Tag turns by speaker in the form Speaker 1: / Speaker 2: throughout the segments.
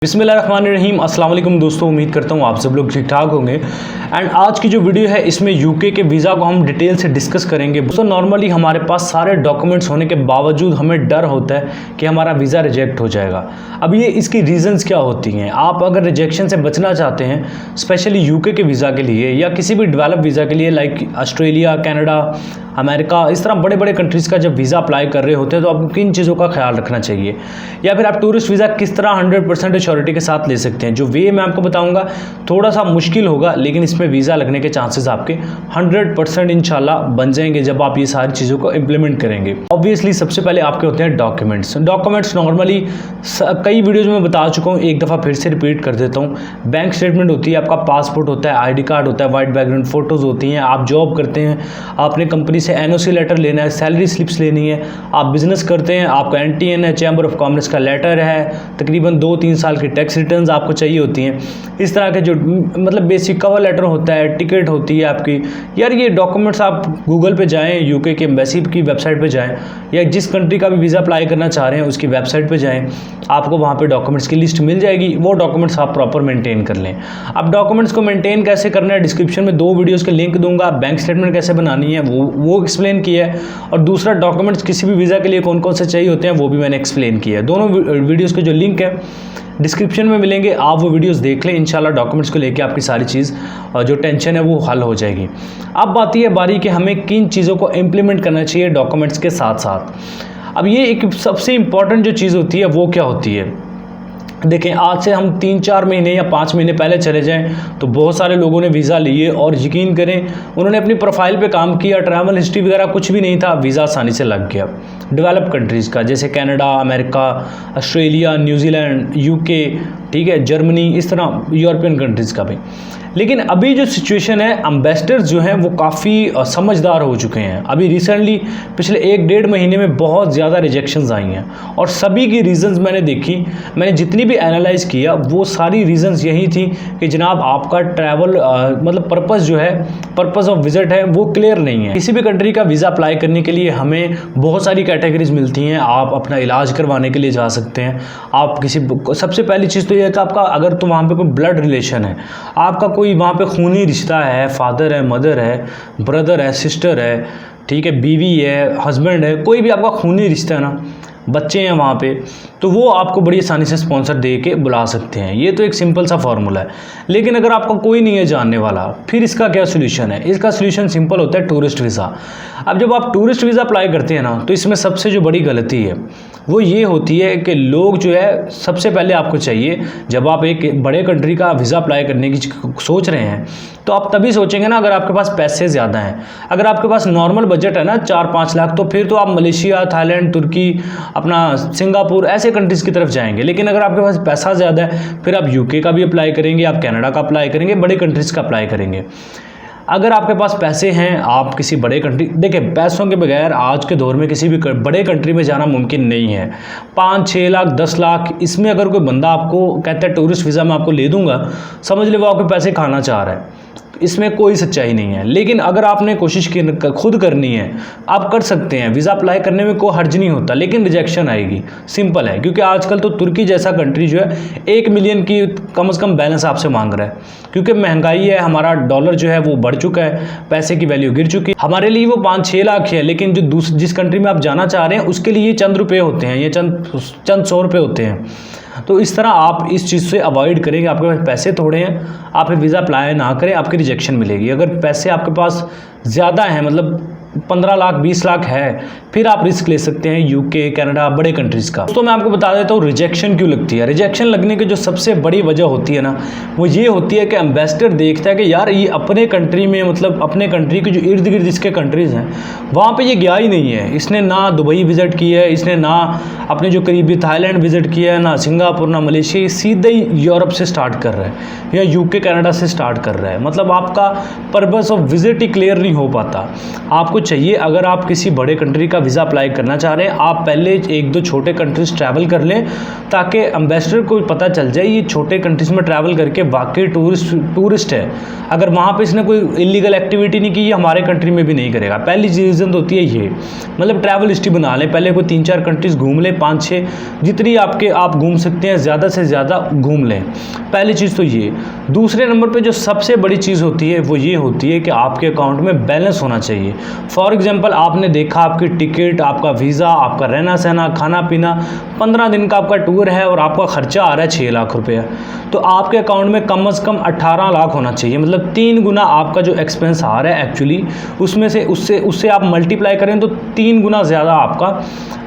Speaker 1: बिस्मिल्लाहिर्रहमानिर्रहीम। अस्सलाम वालेकुम दोस्तों, उम्मीद करता हूँ आप सब लोग ठीक ठाक होंगे। एंड आज की जो वीडियो है इसमें यूके के वीज़ा को हम डिटेल से डिस्कस करेंगे। दोस्तों नॉर्मली हमारे पास सारे डॉक्यूमेंट्स होने के बावजूद हमें डर होता है कि हमारा वीज़ा रिजेक्ट हो जाएगा। अब ये इसकी रीज़न्स क्या होती हैं। आप अगर रिजेक्शन से बचना चाहते हैं स्पेशली यूके के वीज़ा के लिए या किसी भी डेवलप वीज़ा के लिए लाइक ऑस्ट्रेलिया, कनाडा, अमेरिका, इस तरह बड़े बड़े कंट्रीज़ का जब वीज़ा अप्लाई कर रहे होते हैं तो आपको किन चीज़ों का ख्याल रखना चाहिए, या फिर आप टूरिस्ट वीज़ा किस तरह 100% श्योरिटी के साथ ले सकते हैं। जो वे मैं आपको बताऊंगा थोड़ा सा मुश्किल होगा, लेकिन इसमें वीज़ा लगने के चांसेस आपके 100% इंशाल्लाह बन जाएंगे जब आप ये सारी चीज़ों को इंप्लीमेंट करेंगे। ऑब्वियसली सबसे पहले आपके होते हैं डॉक्यूमेंट्स नॉर्मली कई वीडियोज़ में बता चुका हूँ, एक दफ़ा फिर से रिपीट कर देता हूँ। बैंक स्टेटमेंट होती है, आपका पासपोर्ट होता है, ID कार्ड होता है, वाइट बैकग्राउंड फ़ोटोज़ होती हैं। आप जॉब करते हैं, आपने कंपनी से NOC लेटर लेना है, सैलरी स्लिप्स लेनी है। आप बिज़नेस करते हैं, आपका NTN है, चैम्बर ऑफ कॉमर्स का लेटर है, तकरीबन 2-3 साल की टैक्स रिटर्न्स आपको चाहिए होती हैं। इस तरह के जो मतलब बेसिक कवर लेटर होता है, टिकट होती है आपकी। यार ये डॉक्यूमेंट्स आप गूगल पे जाएँ, यूके के एम्बेसी की वेबसाइट पे जाएँ, या जिस कंट्री का भी वीज़ा अप्लाई करना चाह रहे हैं उसकी वेबसाइट पे जाएँ, आपको वहाँ पे डॉक्यूमेंट्स की लिस्ट मिल जाएगी। वो डॉक्यूमेंट्स आप प्रॉपर मेंटेन कर लें। अब डॉक्यूमेंट्स को मेंटेन कैसे करना है, डिस्क्रिप्शन में 2 वीडियोज़ के लिंक दूंगा। बैंक स्टेटमेंट कैसे बनानी है वो एक्सप्लेन किया है, और दूसरा डॉक्यूमेंट्स किसी भी वीज़ा के लिए कौन कौन से चाहिए होते हैं वो भी मैंने एक्सप्लेन किया है। दोनों वीडियोज़ के जो लिंक है डिस्क्रिप्शन में मिलेंगे, आप वो वीडियोस देख लें। इंशाल्लाह डॉक्यूमेंट्स को लेके आपकी सारी चीज़ और जो टेंशन है वो हल हो जाएगी। अब आती है बारी कि हमें किन चीज़ों को इम्प्लीमेंट करना चाहिए डॉक्यूमेंट्स के साथ साथ। अब ये एक सबसे इम्पॉर्टेंट जो चीज़ होती है वो क्या होती है, देखें आज से हम 3-4 महीने या 5 महीने पहले चले जाएं तो बहुत सारे लोगों ने वीज़ा लिए, और यकीन करें उन्होंने अपनी प्रोफाइल पे काम किया, ट्रैवल हिस्ट्री वगैरह कुछ भी नहीं था, वीज़ा आसानी से लग गया। डेवलप कंट्रीज़ का जैसे Canada, America, Australia, New Zealand, UK, ठीक है, जर्मनी, इस तरह यूरोपियन कंट्रीज़ का भी। लेकिन अभी जो सिचुएशन है, एम्बेसडर्स जो हैं वो काफ़ी समझदार हो चुके हैं। अभी रिसेंटली पिछले 1-1.5 महीने में बहुत ज़्यादा रिजेक्शंस आई हैं, और सभी की रीज़न्स मैंने देखी, मैंने जितनी भी एनालाइज किया वो सारी रीज़न्स यही थी कि जनाब आपका ट्रैवल मतलब पर्पस जो है, पर्पस ऑफ विजिट है वो क्लियर नहीं है। किसी भी कंट्री का वीज़ा अप्लाई करने के लिए हमें बहुत सारी कैटेगरीज मिलती हैं। आप अपना इलाज करवाने के लिए जा सकते हैं, आप किसी, सबसे पहली चीज़ तो ये है कि आपका अगर तो वहाँ पे कोई ब्लड रिलेशन है, आपका कोई वहाँ पे खूनी रिश्ता है, फादर है, मदर है, ब्रदर है, सिस्टर है, ठीक है, बीवी है, हस्बैंड है, कोई भी आपका खूनी रिश्ता है ना, बच्चे हैं वहाँ पे, तो वो आपको बड़ी आसानी से स्पॉन्सर दे के बुला सकते हैं। ये तो एक सिंपल सा फार्मूला है। लेकिन अगर आपका कोई नहीं है जानने वाला, फिर इसका क्या सोल्यूशन है? इसका सोल्यूशन सिंपल होता है, टूरिस्ट वीज़ा। अब जब आप टूरिस्ट वीज़ा अप्लाई करते हैं ना, तो इसमें सबसे जो बड़ी गलती है वो ये होती है कि लोग जो है, सबसे पहले आपको चाहिए जब आप एक बड़े कंट्री का वीज़ा अप्लाई करने की सोच रहे हैं तो आप तभी सोचेंगे ना अगर आपके पास पैसे ज़्यादा हैं। अगर आपके पास नॉर्मल बजट है ना 4-5 लाख, तो फिर तो आप मलेशिया, थाईलैंड, तुर्की, अपना सिंगापुर, ऐसे कंट्रीज़ की तरफ जाएंगे। लेकिन अगर आपके पास पैसा ज़्यादा है फिर आप यूके का भी अप्लाई करेंगे, आप कनाडा का अप्लाई करेंगे, बड़े कंट्रीज़ का अप्लाई करेंगे। अगर आपके पास पैसे हैं, आप किसी बड़े कंट्री, देखिए पैसों के बगैर आज के दौर में किसी भी बड़े कंट्री में जाना मुमकिन नहीं है। 5-6 लाख, 10 लाख, इसमें अगर कोई बंदा आपको कहता है टूरिस्ट वीज़ा मैं आपको ले दूंगा, समझ ले वो आपके पैसे खाना चाह रहा है, इसमें कोई सच्चाई नहीं है। लेकिन अगर आपने कोशिश की खुद करनी है, आप कर सकते हैं। वीज़ा अप्लाई करने में कोई हर्ज नहीं होता, लेकिन रिजेक्शन आएगी, सिंपल है। क्योंकि आजकल तो तुर्की जैसा कंट्री जो है 1 मिलियन की कम से कम बैलेंस आपसे मांग रहा है, क्योंकि महंगाई है, हमारा डॉलर जो है वो बढ़ चुका है, पैसे की वैल्यू गिर चुकी है। हमारे लिए वो 5-6 लाख है, लेकिन जो जिस कंट्री में आप जाना चाह रहे हैं उसके लिए चंद रुपये होते हैं, ये चंद 100 रुपये होते हैं। तो इस तरह आप इस चीज़ से अवॉइड करेंगे। आपके पास पैसे थोड़े हैं, आप वीज़ा अप्लाई ना करें, आपकी रिजेक्शन मिलेगी। अगर पैसे आपके पास ज़्यादा हैं, मतलब 15 लाख, 20 लाख है, फिर आप रिस्क ले सकते हैं यूके, कनाडा, बड़े कंट्रीज़ का। तो मैं आपको बता देता हूँ रिजेक्शन क्यों लगती है। रिजेक्शन लगने की जो सबसे बड़ी वजह होती है ना, वो ये होती है कि एम्बेसडर देखता है कि यार ये अपने कंट्री में, मतलब अपने कंट्री के जो इर्द गिर्द जिसके कंट्रीज़ हैं वहाँ पे ये गया ही नहीं है। इसने ना दुबई विज़िट की है, इसने ना अपने जो करीबी थाईलैंड विज़िट किया है, ना सिंगापुर, ना मलेशिया, सीधे ही यूरोप से स्टार्ट कर रहा है या यूके, कनाडा से स्टार्ट कर रहा है। मतलब आपका purpose of visit he clear नहीं हो पाता। आपको चाहिए अगर आप किसी बड़े कंट्री का वीज़ा अप्लाई करना चाह रहे हैं। आप पहले एक दो छोटे कंट्रीज ट्रैवल कर लें ताकि एम्बेसडर को पता चल जाए ये छोटे कंट्रीज में ट्रैवल करके वाकई टूरिस्ट है। अगर वहाँ पे इसने कोई इलीगल एक्टिविटी नहीं की, ये हमारे कंट्री में भी नहीं करेगा। पहली रीज़न तो होती है ये, मतलब ट्रैवल हिस्ट्री बना लें, पहले कोई 3-4 कंट्रीज़ घूम लें, 5-6 जितनी आप घूम सकते हैं ज़्यादा से ज़्यादा घूम लें। पहली चीज़ तो ये। दूसरे नंबर पे जो सबसे बड़ी चीज़ होती है वो ये होती है कि आपके अकाउंट में बैलेंस होना चाहिए। फॉर एग्जांपल आपने देखा आपकी टिकट, आपका वीज़ा, आपका रहना सहना, खाना पीना, 15 दिन का आपका टूर है और आपका खर्चा आ रहा है 6 लाख रुपया, तो आपके अकाउंट में कम से कम 18 लाख होना चाहिए। मतलब 3 गुना आपका जो एक्सपेंस आ रहा है एक्चुअली उसमें से उससे आप मल्टीप्लाई करें तो 3 गुना ज़्यादा आपका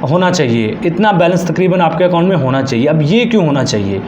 Speaker 1: होना चाहिए। इतना बैलेंस तकरीबन आपके अकाउंट में होना चाहिए। अब ये क्यों होना चाहिए?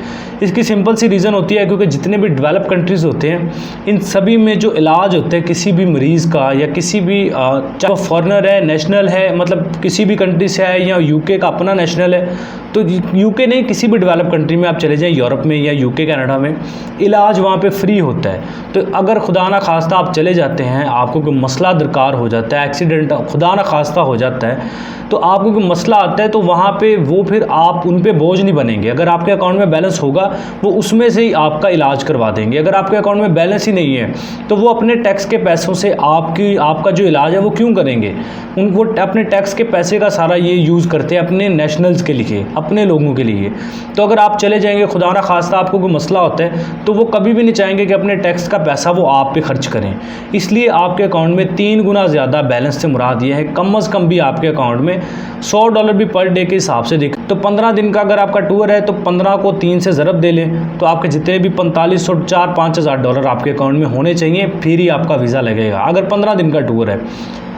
Speaker 1: इसकी सिंपल सी रीज़न होती है क्योंकि जितने भी डेवलप कंट्रीज़ होते हैं इन सभी में जो इलाज होते हैं किसी भी मरीज़ का या किसी भी चाहे वो फॉरेनर है, नेशनल है, मतलब किसी भी कंट्री से है या यूके का अपना नेशनल है, तो यूके नहीं किसी भी डेवलप कंट्री में आप चले जाएं, यूरोप में या यूके कनाडा में, इलाज वहाँ पे फ्री होता है। तो अगर खुदा ना खास्ता आप चले जाते हैं, आपको कोई मसला दरकार हो जाता है, एक्सीडेंट खुदा ना खास्ता हो जाता है, तो आपको कोई मसला आता है तो वहाँ पे वो फिर आप उन पे बोझ नहीं बनेंगे। अगर आपके अकाउंट में बैलेंस होगा वो उसमें से ही आपका इलाज करवा देंगे। अगर आपके अकाउंट में बैलेंस ही नहीं है तो वो अपने टैक्स के पैसों से आपका जो इलाज है वो क्यों करेंगे? वो अपने टैक्स के पैसे का सारा ये यूज़ करते हैं अपने नेशनल्स के लिए, अपने लोगों के लिए। तो अगर आप चले जाएंगे, खुदा ना खास्ता आपको कोई मसला होता है, तो वो कभी भी नहीं चाहेंगे कि अपने टैक्स का पैसा वो आप पे खर्च करें। इसलिए आपके अकाउंट में 3 गुना ज़्यादा बैलेंस से मुराद ये है कम से कम भी आपके अकाउंट में $100 भी पर डे के हिसाब से देखें तो 15 दिन का अगर आपका टूर है तो 15 को 3 से ज़रब दे लें तो आपके जितने भी 4500 $4-5 हज़ार डॉलर आपके अकाउंट में होने चाहिए, फिर ही आपका वीज़ा लगेगा। अगर 15 दिन का टूर है,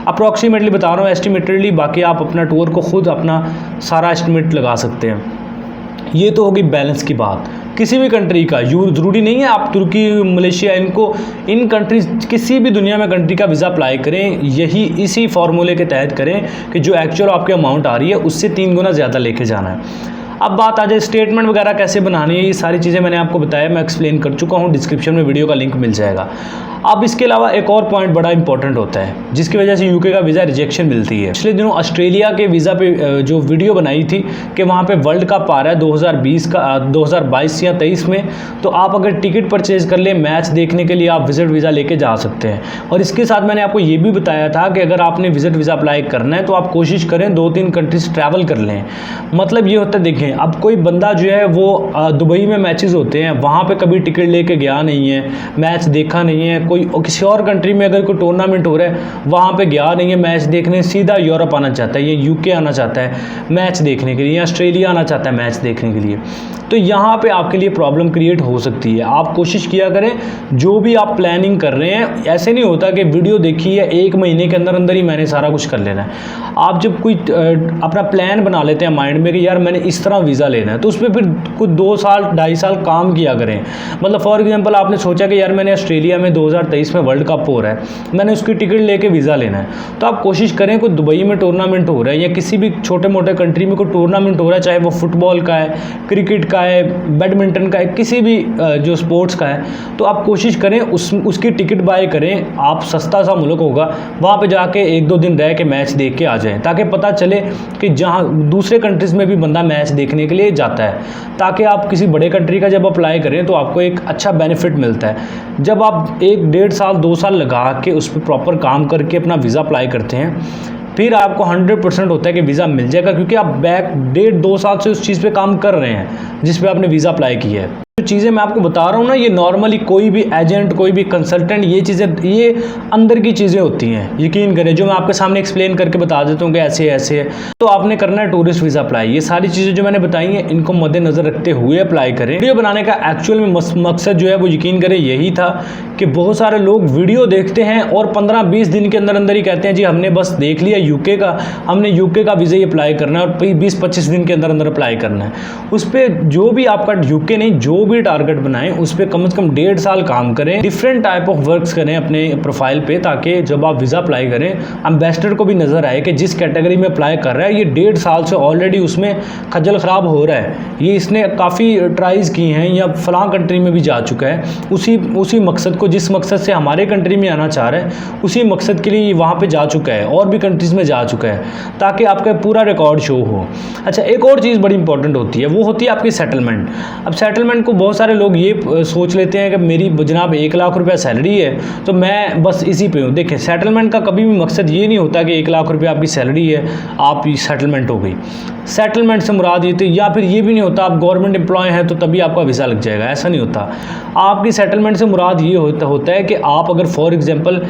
Speaker 1: अप्रॉक्सीमेटली बता रहा हूँ, एस्टिमेटेडली, बाकी आप अपना टूर को खुद अपना सारा एस्टिमेट लगा सकते हैं। ये तो होगी बैलेंस की बात। किसी भी कंट्री का ज़रूरी नहीं है आप तुर्की, मलेशिया, इन कंट्रीज किसी भी दुनिया में कंट्री का वीज़ा अप्लाई करें, इसी फार्मूले के तहत करें कि जो एक्चुअल आपके अमाउंट आ रही है उससे 3 गुना ज़्यादा लेके जाना है। अब बात आ जाए स्टेटमेंट वगैरह कैसे बनानी है, ये सारी चीज़ें मैंने आपको बताया, मैं एक्सप्लेन कर चुका हूँ, डिस्क्रिप्शन में वीडियो का लिंक मिल जाएगा। अब इसके अलावा एक और पॉइंट बड़ा इंपॉर्टेंट होता है जिसकी वजह से यूके का वीज़ा रिजेक्शन मिलती है। पिछले दिनों ऑस्ट्रेलिया के वीज़ा पे जो वीडियो बनाई थी कि वहाँ पे वर्ल्ड कप आ रहा है 2022 या 23 में, तो आप अगर टिकट परचेज़ कर लें मैच देखने के लिए आप विज़िट वीज़ा लेके जा सकते हैं। और इसके साथ मैंने आपको ये भी बताया था कि अगर आपने विज़िट वीज़ा अप्लाई करना है तो आप कोशिश करें 2-3 कंट्रीज ट्रैवल कर लें। मतलब ये होता है, देखें, अब कोई बंदा जो है वो दुबई में मैचेस होते हैं, वहाँ पे कभी टिकट लेके गया नहीं है, मैच देखा नहीं है, कोई किसी और कंट्री में अगर कोई टूर्नामेंट हो रहा है वहाँ पे गया नहीं है मैच देखने, सीधा यूरोप आना चाहता है या यूके आना चाहता है मैच देखने के लिए, या ऑस्ट्रेलिया आना चाहता है मैच देखने के लिए, तो यहाँ पे आपके लिए प्रॉब्लम क्रिएट हो सकती है। आप कोशिश किया करें जो भी आप प्लानिंग कर रहे हैं, ऐसे नहीं होता कि वीडियो देखी है 1 महीने के अंदर अंदर ही मैंने सारा कुछ कर लेना है। आप जब कोई अपना प्लान बना लेते हैं माइंड में कि यार मैंने इस तरह वीज़ा लेना है, तो उसमें फिर कुछ 2 साल 2.5 साल काम किया करें। मतलब फॉर एग्जांपल आपने सोचा कि यार मैंने ऑस्ट्रेलिया में 2023 में वर्ल्ड कप हो रहा है, मैंने उसकी टिकट लेके वीज़ा लेना है, तो आप कोशिश करें कोई दुबई में टूर्नामेंट हो रहा है या किसी भी छोटे मोटे कंट्री में कोई टूर्नामेंट हो रहा है, चाहे वो फुटबॉल का है, क्रिकेट का है, बैडमिंटन का है, किसी भी जो स्पोर्ट्स का है, तो आप कोशिश करें उसकी टिकट बाय करें। आप सस्ता सा मुल्क होगा, वहाँ पे जाके 1-2 दिन रह के मैच देख के आ जाएं, ताकि पता चले कि जहाँ दूसरे कंट्रीज़ में भी बंदा मैच देखने के लिए जाता है, ताकि आप किसी बड़े कंट्री का जब अप्लाई करें तो आपको एक अच्छा बेनिफिट मिलता है। जब आप 1-1.5 साल 2 साल लगा के उस पर प्रॉपर काम करके अपना वीज़ा अप्लाई करते हैं, फिर आपको 100% होता है कि वीज़ा मिल जाएगा, क्योंकि आप बैक 1.5-2 साल से उस चीज़ पे काम कर रहे हैं जिस पे आपने वीज़ा अप्लाई किया है। जो चीज़ें मैं आपको बता रहा हूँ ना, ये नॉर्मली कोई भी एजेंट, कोई भी कंसल्टेंट, ये चीज़ें ये अंदर की चीज़ें होती हैं, यकीन करें। जो मैं आपके सामने एक्सप्लेन करके बता देता हूँ कि ऐसे ऐसे है, तो आपने करना है टूरिस्ट वीज़ा अप्लाई। ये सारी चीज़ें जो मैंने बताई हैं इनको मद्देनज़र रखते हुए अप्लाई करें। वीडियो बनाने का एक्चुअल में मकसद जो है वो यकीन करें यही था कि बहुत सारे लोग वीडियो देखते हैं और 15-20 दिन के अंदर अंदर ही कहते हैं जी हमने बस देख लिया यूके का, हमने यूके का वीज़ा ही अप्लाई करना है और 20-25 दिन के अंदर अंदर अप्लाई करना है। उस पर जो भी आपका यूके नहीं, जो जो भी टारगेट बनाएं उस पर कम से कम 1.5 साल काम करें, डिफरेंट टाइप ऑफ वर्क्स करें अपने प्रोफाइल पे, ताकि जब आप वीज़ा अप्लाई करें एम्बेसडर को भी नज़र आए कि जिस कैटेगरी में अप्लाई कर रहा है ये 1.5 साल से ऑलरेडी उसमें खज्जल ख़राब हो रहा है, ये इसने काफ़ी ट्राइज़ की हैं या फ़लाँ कंट्री में भी जा चुका है, उसी मकसद को, जिस मकसद से हमारे कंट्री में आना चाह रहा है उसी मकसद के लिए वहाँ पे जा चुका है और भी कंट्रीज़ में जा चुका है, ताकि आपका पूरा रिकॉर्ड शो हो। अच्छा, एक और चीज़ बड़ी इंपॉर्टेंट होती है, वो होती है आपकी सेटलमेंट। अब सेटलमेंट को बहुत सारे लोग ये सोच लेते हैं कि मेरी जनाब 1 लाख रुपया सैलरी है तो मैं बस इसी पे हूँ। देखें, सेटलमेंट का कभी भी मकसद ये नहीं होता कि 1 लाख रुपया आपकी सैलरी है आप सेटलमेंट हो गई। सेटलमेंट से मुराद ये तो, या फिर ये भी नहीं होता आप गवर्नमेंट एम्प्लॉय हैं तो तभी आपका वीज़ा लग जाएगा, ऐसा नहीं होता। आपकी सेटलमेंट से मुराद ये होता है कि आप अगर फॉर एग्जांपल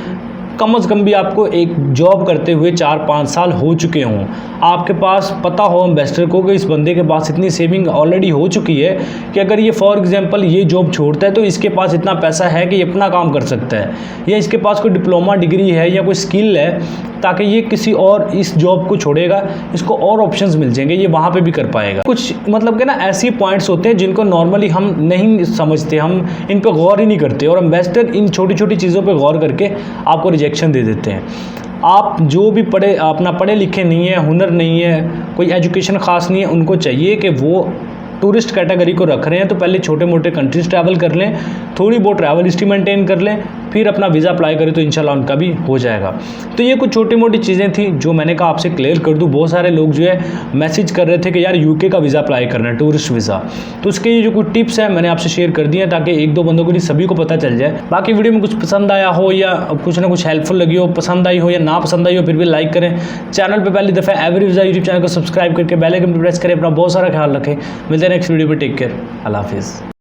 Speaker 1: कम से कम भी आपको एक जॉब करते हुए 4-5 साल हो चुके हों, आपके पास पता हो एम्बेसडर को कि इस बंदे के पास इतनी सेविंग ऑलरेडी हो चुकी है कि अगर ये फॉर एग्जांपल ये जॉब छोड़ता है तो इसके पास इतना पैसा है कि ये अपना काम कर सकता है, या इसके पास कोई डिप्लोमा डिग्री है या कोई स्किल है, ताकि ये किसी और इस जॉब को छोड़ेगा, इसको और ऑप्शंस मिल जाएंगे, ये वहाँ पे भी कर पाएगा। कुछ मतलब कि ना ऐसी पॉइंट्स होते हैं जिनको नॉर्मली हम नहीं समझते, हम इन पे गौर ही नहीं करते, और एम्बेसडर इन छोटी छोटी चीज़ों पे गौर करके आपको रिजेक्शन दे देते हैं। आप जो भी पढ़े लिखे नहीं है, हुनर नहीं है, कोई एजुकेशन ख़ास नहीं है, उनको चाहिए कि वो टूरिस्ट कैटेगरी को रख रहे हैं तो पहले छोटे मोटे कंट्रीज ट्रैवल कर लें, थोड़ी बहुत ट्रैवल हिस्ट्री मेंटेन कर लें, फिर अपना वीज़ा अप्लाई करें तो इंशाल्लाह उनका भी हो जाएगा। तो ये कुछ छोटी मोटी चीज़ें थी जो मैंने कहा आपसे क्लियर कर दूँ। बहुत सारे लोग जो है मैसेज कर रहे थे कि यार यूके का वीज़ा अप्लाई करना है, टूरिस्ट वीज़ा, तो उसके ये जो कुछ टिप्स हैं मैंने आपसे शेयर कर दिए हैं ताकि 1-2 बंदों को नहीं सभी को पता चल जाए। बाकी वीडियो में कुछ पसंद आया हो या कुछ ना कुछ हेल्पफुल लगी हो, पसंद आई हो या ना पसंद आई हो, फिर भी लाइक करें। चैनल पर पहली दफ़ा एवरी वीज़ा यूट्यूब चैनल को सब्सक्राइब करके बेल आइकन पर प्रेस करें। अपना बहुत सारा ख्याल रखें। मिलते हैं नेक्स्ट वीडियो में। टेक केयर, अल्लाह हाफिज़।